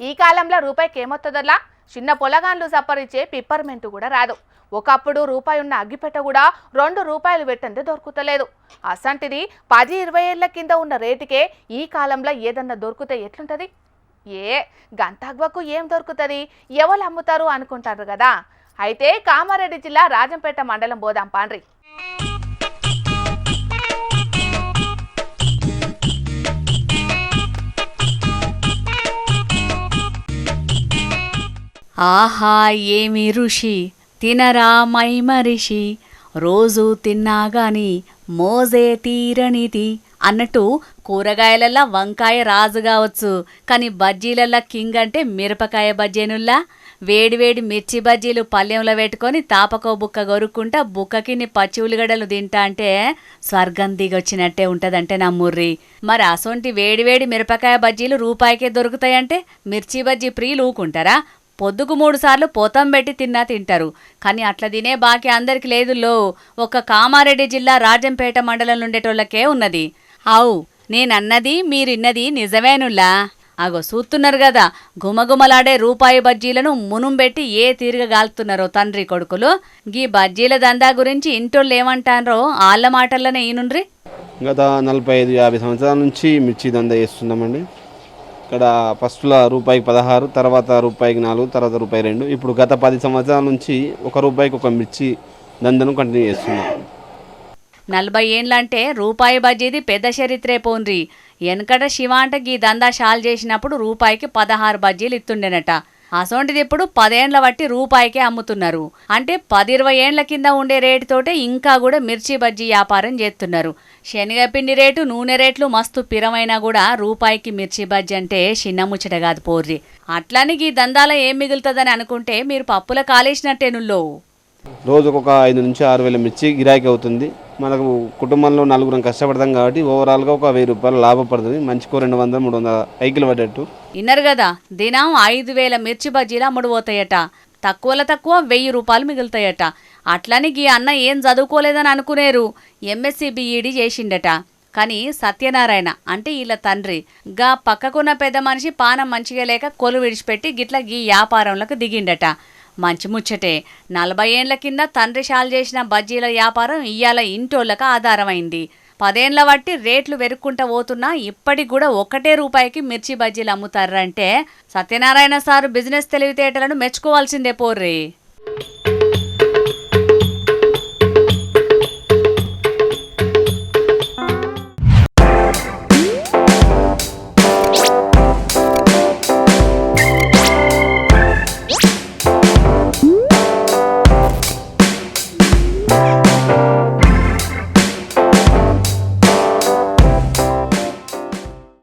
ఈ కాలంలో రూపాయికి ఏమొత్తదల్లా చిన్న పొలగాన్లు సప్పరిచ్చే పిప్పర్మెంట్ కూడా రాదు. ఒకప్పుడు రూపాయి ఉన్న అగ్గిపెట్ట కూడా 2 రూపాయలు పెట్టందే దొరుకుతలేదు. అసంటిది 10-20 ఏళ్ల కింద ఉన్న రేటుకే ఈ కాలంలో ఏదన్నా దొరికితే ఎట్లుంటది? గంతాగ్వకు ఏం దొరుకుతుంది, ఎవరు అమ్ముతారు అనుకుంటారు కదా. అయితే కామారెడ్డి జిల్లా రాజంపేట మండలం పోదాం పాండ్రి. ఆహా ఏమి రుషి, తినరా మైమరిషి, రోజు తిన్నాగాని మోజే తీరనిది అన్నట్టు కూరగాయలల్లా వంకాయ రాజు కావచ్చు, కానీ బజ్జీలల్లా కింగ్ అంటే మిరపకాయ బజ్జీనుల్లా. వేడివేడి మిర్చి బజ్జీలు పల్లెంలో పెట్టుకొని తాపకో బుక్క గొరుక్కుంటా బుక్కకిన్ని పచ్చి ఉల్లిగడ్డలు తింటా అంటే స్వర్గం దిగొచ్చినట్టే ఉంటదంటే నమ్ముర్రి. మరి అసొంటి వేడివేడి మిరపకాయ బజ్జీలు రూపాయికే దొరుకుతాయంటే మిర్చి బజ్జీ ప్రియులు ఊకుంటారా? పొద్దుకు 3 సార్లు పోతం పెట్టి తిన్నా తింటారు, కానీ అట్లా తినే బాకీ అందరికి లేదులో. ఒక కామారెడ్డి జిల్లా రాజంపేట మండలంలో ఉండేటోళ్ళకే ఉన్నది. అవు నేనన్నది మీరిన్నది నిజమేనుల్లా. అగో చూస్తున్నారు కదా, గుమగుమలాడే రూపాయి బజ్జీలను మునుంబెట్టి ఏ తీరుగా గాలుతున్నారో తండ్రి కొడుకులు. గీ బజ్జీల దందా గురించి ఇంటోళ్ళు ఏమంటారో ఆళ్ళ మాటల్లోనే ఈనుండ్రి. గత 45-50 సంవత్సరాల నుంచి మిర్చి దందా చేస్తున్నామండి. ఇక్కడ ఫస్ట్లో రూపాయికి 16, తర్వాత రూపాయికి 4, తర్వాత రూపాయి 2. ఇప్పుడు గత 10 సంవత్సరాల నుంచి 1 రూపాయికి 1 మిర్చి దందను కంటిన్యూ చేస్తున్నాం. 40 ఏండ్లంటే రూపాయి బజ్జీది పెద్ద చరిత్రే పోన్రి. వెనకట శివ అంటే గీ దందా షాల్ చేసినప్పుడు రూపాయికి 16 బజ్జీలు ఇస్తుండేనట. అసోంటిది ఇప్పుడు 10 ఏండ్ల బట్టి రూపాయికే అమ్ముతున్నారు. అంటే 10-20 ఏండ్ల కింద ఉండే రేటుతోటే ఇంకా కూడా మిర్చి బజ్జీ వ్యాపారం చేస్తున్నారు. శనగపిండి రేటు, నూనె రేట్లు మస్తు పిరమైనా కూడా రూపాయికి మిర్చి బజ్జీ అంటే చిన్న ముచ్చట కాదు పోర్రి. అట్లని ఈ దందాలో ఏం మిగులుతుందని అనుకుంటే మీరు పప్పుల కాలేసినట్టేనుల్లో. రోజుకు ఒక 5-6 వేల మిర్చి గిరాకీ అవుతుంది. మనకు కుటుంబంలో 4 కష్టపడతాం కాబట్టి ఓవరాల్గా ఒక 1000 రూపాయలు లాభం పడుతుంది. మంచికో 200-300 ఐకిలు పడ్డట్టు. విన్నారు కదా, దినం 5000 మిర్చి బజ్జీలు అమ్ముడుపోతాయట. తక్కువలో తక్కువ 1000 రూపాయలు మిగులుతాయట. అట్లని గీ అన్న ఏం చదువుకోలేదని అనుకునేరు. MSc B Ed చేసిండట. కానీ సత్యనారాయణ అంటే వీళ్ళ తండ్రి గా పక్కకున్న పెద్ద మనిషి పానం మంచిగా లేక కొలు విడిచిపెట్టి గిట్ల గీ వ్యాపారంలోకి దిగిండట. మంచి ముచ్చటే. 40 ఏండ్ల కింద తండ్రి షాల్ చేసిన బజ్జీల వ్యాపారం ఇయ్యాల ఇంటోళ్ళకు ఆధారమైంది. 10 ఏండ్ల బట్టి రేట్లు వెరుక్కుంటా పోతున్నా ఇప్పటికి కూడా 1 రూపాయికి మిర్చి బజ్జీలు అమ్ముతారంటే సత్యనారాయణ సారు బిజినెస్ తెలివితేటలను మెచ్చుకోవాల్సిందే పోర్రి.